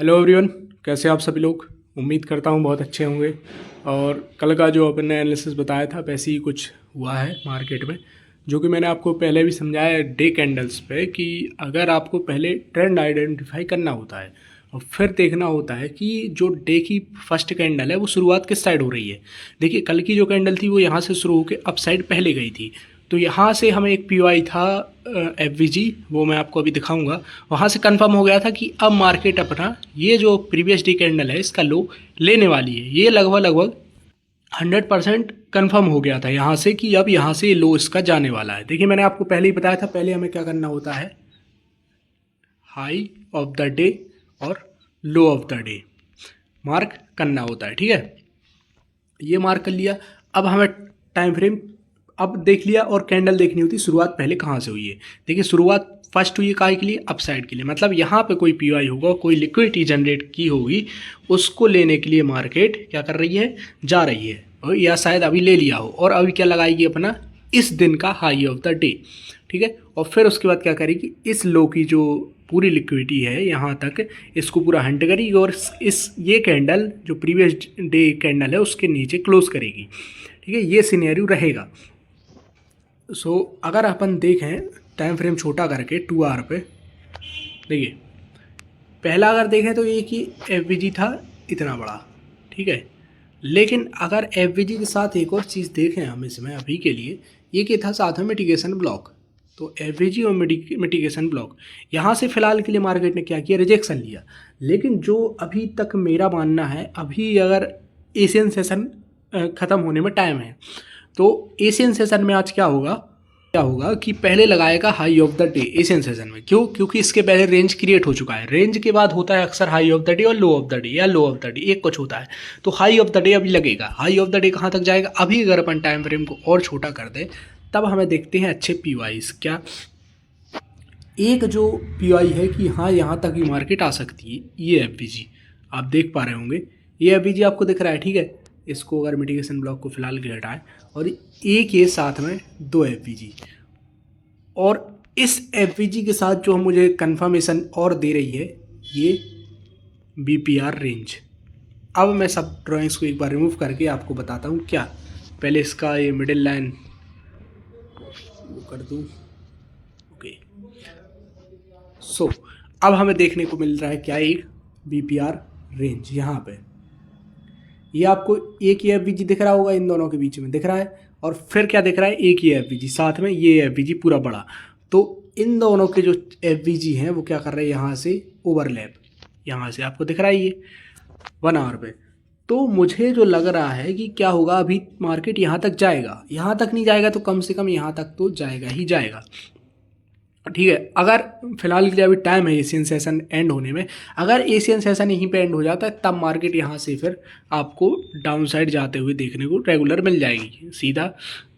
Hello everyone, कैसे आप सभी लोग। उम्मीद करता हूँ बहुत अच्छे होंगे। और कल का जो अपन ने एनालिसिस बताया था वैसे ही कुछ हुआ है मार्केट में, जो कि मैंने आपको पहले भी समझाया है डे कैंडल्स पे कि अगर आपको पहले ट्रेंड आइडेंटिफाई करना होता है और फिर देखना होता है कि जो डे की फर्स्ट कैंडल है वो शुरुआत किस साइड हो रही है। देखिए कल की जो कैंडल थी वो यहाँ से शुरू होकर अप साइड पहले गई थी, तो यहाँ से हमें एक पीओआई था एफवीजी, वो मैं आपको अभी दिखाऊंगा। वहाँ से कंफर्म हो गया था कि अब मार्केट अपना ये जो प्रीवियस डी कैंडल है इसका लो लेने वाली है। ये लगभग लगभग 100% कन्फर्म हो गया था यहाँ से कि अब यहाँ से लो इसका जाने वाला है। देखिए मैंने आपको पहले ही बताया था, पहले हमें क्या करना होता है, हाई ऑफ द डे और लो ऑफ द डे मार्क करना होता है। ठीक है, ये मार्क कर लिया। अब हमें टाइम फ्रेम अब देख लिया और कैंडल देखनी होती शुरुआत पहले कहाँ से हुई है। देखिए शुरुआत फर्स्ट हुई है काहे के लिए, अपसाइड के लिए, मतलब यहाँ पे कोई पीओआई होगा, कोई लिक्विडिटी जनरेट की होगी, उसको लेने के लिए मार्केट क्या कर रही है, जा रही है, और या शायद अभी ले लिया हो और अभी क्या लगाएगी अपना इस दिन का हाई ऑफ द डे। ठीक है, और फिर उसके बाद क्या करेगी, इस लो की जो पूरी लिक्विडिटी है यहाँ तक इसको पूरा हंट करेगी और इस ये कैंडल जो प्रीवियस डे कैंडल है उसके नीचे क्लोज करेगी। ठीक है, ये सिनेरियो रहेगा। सो अगर अपन देखें टाइम फ्रेम छोटा करके 2 आवर पे, देखिए पहला अगर देखें तो ये कि एफवीजी था इतना बड़ा, ठीक है, लेकिन अगर एफवीजी के साथ एक और चीज़ देखें हम इसमें अभी के लिए, ये कि था साथ में मिटिगेशन ब्लॉक। तो एफवीजी और मिटिगेशन ब्लॉक यहाँ से फिलहाल के लिए मार्केट ने क्या किया, रिजेक्शन लिया। लेकिन जो अभी तक मेरा मानना है, अभी अगर एशियन सेशन ख़त्म होने में टाइम है, तो एशियन सेशन में आज क्या होगा कि पहले लगाएगा high of the day Asian session में। क्यों? क्योंकि इसके पहले रेंज क्रिएट हो चुका है। रेंज के बाद होता है अक्सर हाई ऑफ द डे और लो ऑफ द डे, या लो ऑफ द डे, एक कुछ होता है। तो हाई ऑफ द डे अभी लगेगा। हाई ऑफ द डे कहाँ तक जाएगा, अभी अगर अपन टाइम फ्रेम को और छोटा कर दें तब हमें देखते हैं अच्छे पीवाईज। क्या एक जो पीवाई है कि हाँ यहाँ तक ही मार्केट आ सकती है, ये एफवीजी आप देख पा रहे होंगे, ये एफवीजी आपको दिख रहा है। ठीक है, इसको अगर मिटिगेशन ब्लॉक को फिलहाल के हटाएं और एक ये साथ में 2 एफवीजी, और इस एफवीजी के साथ जो मुझे कंफर्मेशन और दे रही है ये बीपीआर रेंज। अब मैं सब ड्राइंग्स को एक बार रिमूव करके आपको बताता हूँ क्या। पहले इसका ये मिडिल लाइन कर दूँ, ओके। सो अब हमें देखने को मिल रहा है क्या, एक बीपीआर रेंज यहाँ पे, ये आपको एक ही एफवीजी दिख रहा होगा, इन दोनों के बीच में दिख रहा है, और फिर क्या दिख रहा है, एक ही एफवीजी साथ में ये एफवीजी पूरा बड़ा। तो इन दोनों के जो एफवीजी हैं वो क्या कर रहे हैं, यहाँ से ओवरलैप, यहाँ से आपको दिख रहा है ये 1 आवर पे। तो मुझे जो लग रहा है कि क्या होगा, अभी मार्केट यहाँ तक जाएगा, यहाँ तक नहीं जाएगा तो कम से कम यहाँ तक तो जाएगा ही जाएगा। ठीक है, अगर फिलहाल के लिए अभी टाइम है एशियन सेशन एंड होने में, अगर एशियन सेशन यहीं पे एंड हो जाता है तब मार्केट यहाँ से फिर आपको डाउन साइड जाते हुए देखने को रेगुलर मिल जाएगी, सीधा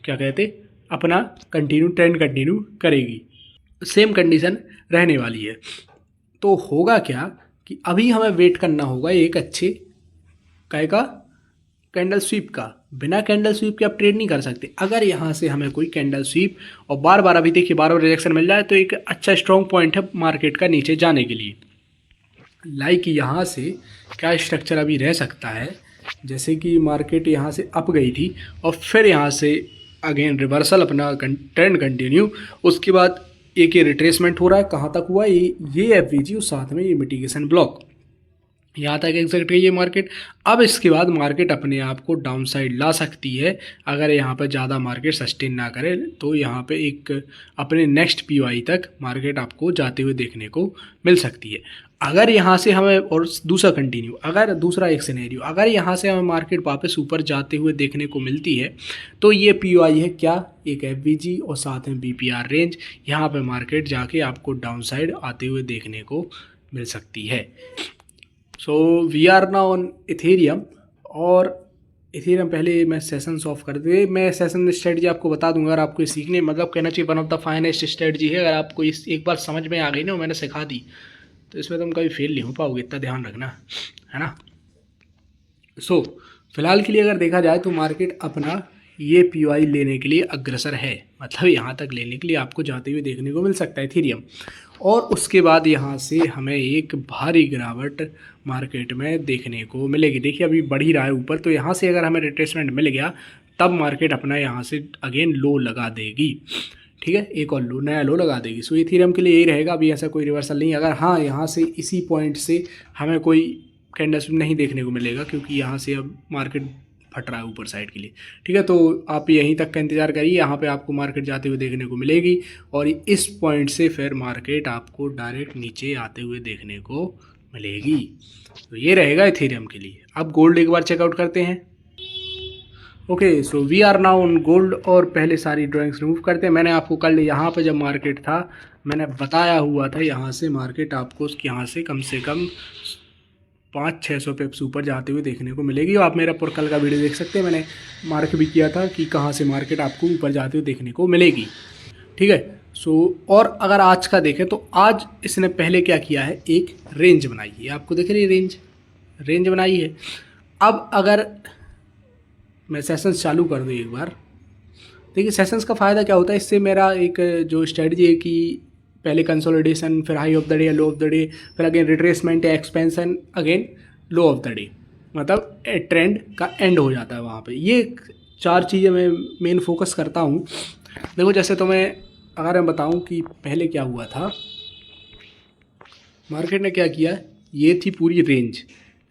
क्या कहते अपना कंटिन्यू ट्रेंड कंटिन्यू करेगी, सेम कंडीशन रहने वाली है। तो होगा क्या कि अभी हमें वेट करना होगा एक अच्छे काय का कैंडल स्वीप का। बिना कैंडल स्वीप के आप ट्रेड नहीं कर सकते। अगर यहाँ से हमें कोई कैंडल स्वीप और बार बार अभी देखिए बार बार रिजेक्शन मिल जाए तो एक अच्छा स्ट्रॉन्ग पॉइंट है मार्केट का नीचे जाने के लिए। लाइक यहाँ से क्या स्ट्रक्चर अभी रह सकता है, जैसे कि मार्केट यहाँ से अप गई थी और फिर यहाँ से अगेन रिवर्सल अपना ट्रेंड कंटिन्यू, उसके बाद एक ये रिट्रेसमेंट हो रहा है, कहाँ तक हुआ ये एफवीजी और साथ में ये मिटिगेशन ब्लॉक, यहाँ तक एग्जैक्ट है ये मार्केट। अब इसके बाद मार्केट अपने आप को डाउन साइड ला सकती है, अगर यहाँ पर ज़्यादा मार्केट सस्टेन ना करे तो यहाँ पे एक अपने नेक्स्ट पीओआई तक मार्केट आपको जाते हुए देखने को मिल सकती है। अगर यहाँ से हमें, और दूसरा कंटिन्यू, अगर दूसरा एक सिनेरियो, अगर यहाँ से हमें मार्केट वापस ऊपर जाते हुए देखने को मिलती है तो ये पीओआई है क्या, एक एफवीजी और साथ में बीपीआर रेंज, यहाँ पे मार्केट जाके आपको डाउन साइड आते हुए देखने को मिल सकती है। So we are now on Ethereum, और इथेरियम पहले मैं सेशन ऑफ कर दे, मैं सेशन स्ट्रेटजी आपको बता दूंगा। अगर आपको सीखने मतलब कहना चाहिए one of the finest strategy है, अगर आपको इस एक बार समझ में आ गई ना, मैंने सिखा दी, तो इसमें तुम कभी फेल नहीं हो पाओगे, इतना ध्यान रखना है ना। सो फिलहाल के लिए अगर देखा जाए तो मार्केट अपना ये पीओआई लेने के लिए अग्रसर है, मतलब यहाँ तक लेने के लिए आपको जाते हुए देखने को मिल सकता है इथेरियम। और उसके बाद यहाँ से हमें एक भारी गिरावट मार्केट में देखने को मिलेगी। देखिए अभी बढ़ ही रहा है ऊपर, तो यहाँ से अगर हमें रिट्रेसमेंट मिल गया तब मार्केट अपना यहाँ से अगेन लो लगा देगी, ठीक है, एक और लो, नया लो लगा देगी। सो इथेरियम के लिए यही रहेगा, अभी ऐसा कोई रिवर्सल नहीं। अगर हाँ यहाँ से इसी पॉइंट से हमें कोई कैंडल स्विंग नहीं देखने को मिलेगा, क्योंकि यहाँ से अब मार्केट फट रहा है ऊपर साइड के लिए, ठीक है, तो आप यहीं तक का इंतज़ार करिए, यहाँ पे आपको मार्केट जाते हुए देखने को मिलेगी और इस पॉइंट से फिर मार्केट आपको डायरेक्ट नीचे आते हुए देखने को मिलेगी। तो ये रहेगा इथेरियम के लिए। अब गोल्ड एक बार चेकआउट करते हैं। Okay, so we are now on gold. और पहले सारी ड्राइंग्स रिमूव करते हैं। मैंने आपको कल यहाँ पे जब मार्केट था मैंने बताया हुआ था, यहाँ से मार्केट आपको यहाँ से कम 500-600 पिप्स ऊपर जाते हुए देखने को मिलेगी। और आप मेरा पर कल का वीडियो देख सकते हैं, मैंने मार्क भी किया था कि कहाँ से मार्केट आपको ऊपर जाते हुए देखने को मिलेगी, ठीक है। सो और अगर आज का देखें तो आज इसने पहले क्या किया है, एक रेंज बनाई है, आपको दिख रही है रेंज बनाई है। अब अगर मैं सेशंस चालू कर दूँ एक बार, देखिए सेशंस का फ़ायदा क्या होता है, इससे मेरा एक जो स्ट्रेटजी है कि पहले कंसोलिडेशन, फिर हाई ऑफ द डे या लो ऑफ द डे, फिर अगेन रिट्रेसमेंट या expansion, again low of the day, मतलब ट्रेंड का एंड हो जाता है वहाँ पे। ये 4 चीज़ें मैं मेन फोकस करता हूँ। देखो जैसे तो मैं अगर मैं बताऊँ कि पहले क्या हुआ था, मार्केट ने क्या किया, ये थी पूरी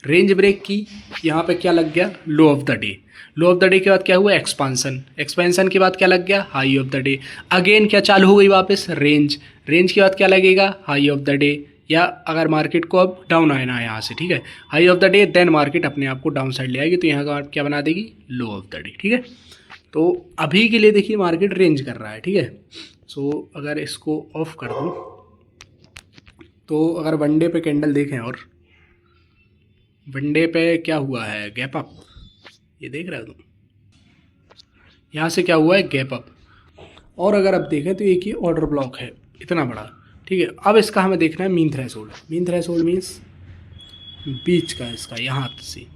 रेंज ब्रेक की, यहाँ पे क्या लग गया, low of the day. Low of the day के बाद क्या हुआ, एक्सपेंशन के बाद क्या लग गया, high of the day. Again क्या चालू हो गई वापस, रेंज के बाद क्या लगेगा, हाई ऑफ द डे। या अगर मार्केट को अब डाउन आना है यहाँ से, ठीक है, high of the day, then market अपने आप को डाउन साइड ले आएगी, तो यहाँ का क्या बना देगी, लो ऑफ द डे, ठीक है। तो अभी के लिए देखिए मार्केट रेंज कर रहा है, ठीक है। सो अगर इसको ऑफ कर दूँ तो अगर वन डे पे कैंडल देखें, और वन डे पे क्या हुआ है, गैप अप, ये देख रहे हो तुम, यहाँ से क्या हुआ है, गैप अप। और अगर आप देखें तो एक ही ऑर्डर ब्लॉक है इतना बड़ा, ठीक है। अब इसका हमें देखना है मीन थ्रेशोल्ड मीन्स बीच का इसका यहाँ से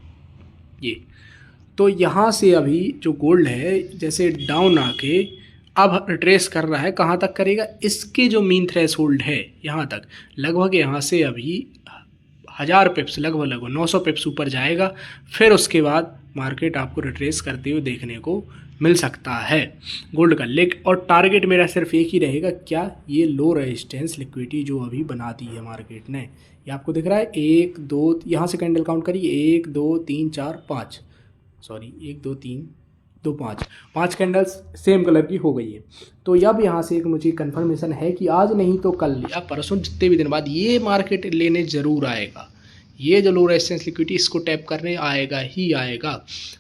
ये, तो यहाँ से अभी जो गोल्ड है जैसे डाउन आके अब ट्रेस कर रहा है, कहाँ तक करेगा, इसके जो मीन थ्रेशोल्ड है यहाँ तक, लगभग यहाँ से अभी 1000 पिप्स, लगभग 900 पिप्स ऊपर जाएगा। फिर उसके बाद मार्केट आपको रिट्रेस करते हुए देखने को मिल सकता है गोल्ड का लेक। और टारगेट मेरा सिर्फ एक ही रहेगा, क्या, ये लो रेजिस्टेंस लिक्विडिटी जो अभी बना दी है मार्केट ने, ये आपको दिख रहा है 1 2, यहाँ से कैंडल काउंट करिए, 1 2 3 4 5, सॉरी 1 2 3 2 5 कैंडल्स सेम कलर की हो गई है। तो अब यहाँ से एक मुझे कंफर्मेशन है कि आज नहीं तो कल या परसों, जितने भी दिन बाद ये मार्केट लेने ज़रूर आएगा। ये जो लो रेजिस्टेंस लिक्विडिटी इसको टैप करने आएगा ही आएगा।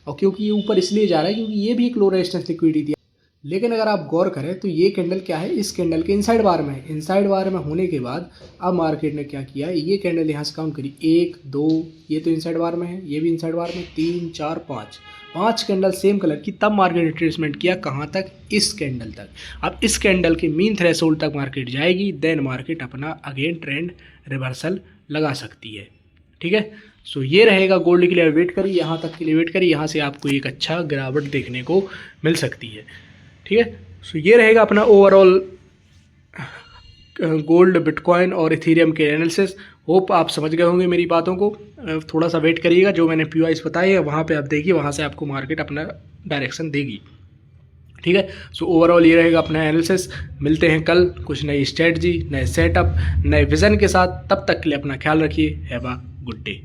और क्योंकि ये ऊपर इसलिए जा रहा है क्योंकि ये भी एक लो रेजिस्टेंस लिक्विडिटी है। लेकिन अगर आप गौर करें तो ये कैंडल क्या है, इस कैंडल के इनसाइड बार में है। इनसाइड बार में होने के बाद अब मार्केट ने क्या किया, ये कैंडल यहाँ से काउंट करी, 1 2, ये तो इनसाइड बार में है, ये भी इनसाइड बार में, 3 4 5 कैंडल सेम कलर की। तब मार्केट रिट्रेसमेंट किया कहाँ तक, इस कैंडल तक। अब इस कैंडल के मीन थ्रेशोल्ड तक मार्केट जाएगी, देन मार्केट अपना अगेन ट्रेंड रिवर्सल लगा सकती है, ठीक है। सो ये रहेगा गोल्ड के लिए, वेट करिए, यहाँ तक के लिए वेट करिए, यहाँ से आपको एक अच्छा गिरावट देखने को मिल सकती है, ठीक है। सो ये रहेगा अपना ओवरऑल गोल्ड, बिटकॉइन और इथेरियम के एनालिसिस। होप आप समझ गए होंगे मेरी बातों को। थोड़ा सा वेट करिएगा, जो मैंने पीओआईस बताए हैं वहाँ पे आप देखिए, वहाँ से आपको मार्केट अपना डायरेक्शन देगी, ठीक है। सो ओवरऑल ये रहेगा अपना एनालिसिस। मिलते हैं कल कुछ नई स्ट्रेटजी, नए सेटअप, नए विज़न के साथ। तब तक के लिए अपना ख्याल रखिए। Have a good day.